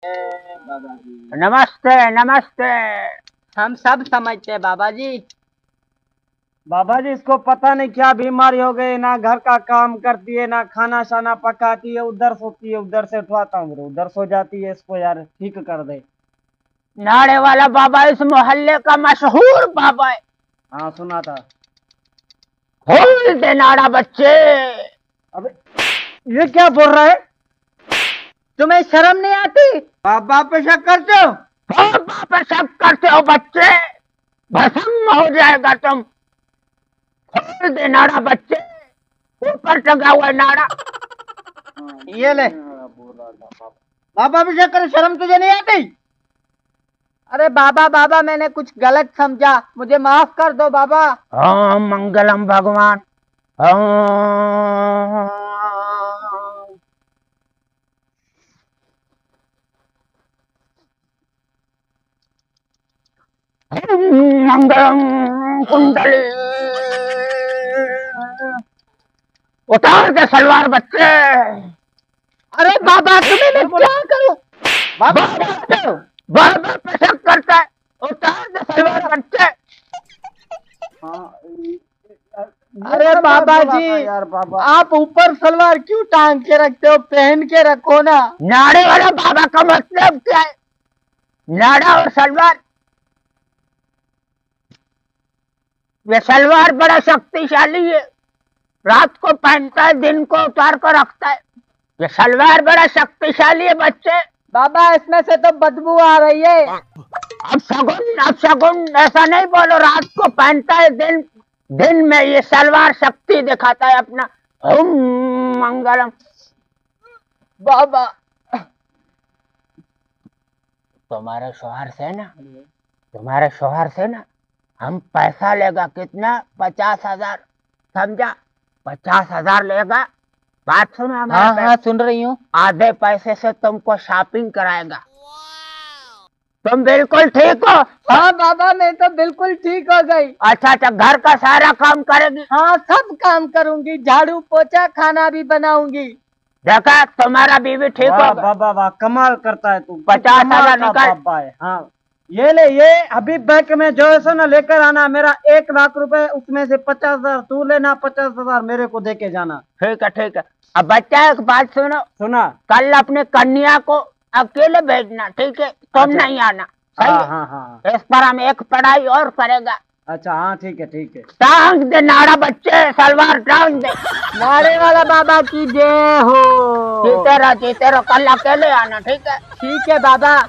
बाबा जी नमस्ते नमस्ते। हम सब समझते हैं बाबा जी। बाबा जी इसको पता नहीं क्या बीमारी हो गई, ना घर का काम करती है ना खाना शाना पकाती है, उधर सोती है उधर से उठवाता हूँ उधर सो जाती है। इसको यार ठीक कर दे। नाड़े वाला बाबा इस मोहल्ले का मशहूर बाबा है। हाँ सुना था। खोल दे नाड़ा बच्चे। अबे ये क्या बोल रहा है? तुम्हें शर्म नहीं आती? बाबा पे शक करते हो? बाबा पे शक करते हो बच्चे, भस्म हो जाएगा तुम। खोल दे नाड़ा बच्चे, ऊपर टंगा हुआ है नाड़ा। ये ले बाबा भी शक करे, शर्म तुझे नहीं आती? अरे बाबा बाबा मैंने कुछ गलत समझा, मुझे माफ कर दो बाबा। ओम मंगलम भगवान। ओम मंगलम कुंडली। उतार दे सलवार बच्चे। अरे बाबा तुम्हें मैं क्या करूं? बाबा बाबा पे शक करता है, उतार दे सलवार बच्चे। अरे बाबा जी यार बाबा आप ऊपर सलवार क्यों टांग के रखते हो? पहन के रखो ना। नाड़े वाला बाबा का मतलब क्या है? नाड़ा और सलवार, ये सलवार बड़ा शक्तिशाली है, रात को पहनता है दिन को उतार कर रखता है। ये सलवार बड़ा शक्तिशाली है बच्चे। बाबा इसमें से तो बदबू आ रही है। अब शगुन ऐसा नहीं बोलो, रात को पहनता है दिन में ये सलवार शक्ति दिखाता है अपना। ओम मंगलम। बाबा तुम्हारे शोहर से ना हम पैसा लेगा, कितना? 50,000, समझा? 50,000 लेगा। बात सुनो हमारे। हाँ सुन रही हूँ। आधे पैसे से तुमको शॉपिंग कराएगा। तुम बिल्कुल ठीक हो? हाँ बाबा मैं तो बिल्कुल ठीक हो गई। अच्छा घर का सारा काम करेगी? हाँ सब काम करूंगी, झाड़ू पोछा खाना भी बनाऊंगी। देखा तुम्हारा बीवी ठीक वाह होगा। बाबा वाह, कमाल करता है तू। 50,000 निकाल। बाबा है। हाँ ये ले, ये अभी बैंक में जो है सो ना लेकर आना। मेरा 1,00,000 रुपए, उसमें से 50,000 तू लेना, 50,000 मेरे को देके जाना। ठीक है। अब बच्चा एक बात सुनो, सुना? कल अपने कन्या को अकेले भेजना, ठीक है? तुम नहीं आना, सही है? हाँ इस पर हम एक पढ़ाई और करेगा। अच्छा हाँ ठीक है। टांग दे नाड़ा बच्चे, सलवार टांग दे। नारे वाला बाबा की जय हो। जीते रहो, कल अकेले आना, ठीक है? ठीक है बाबा।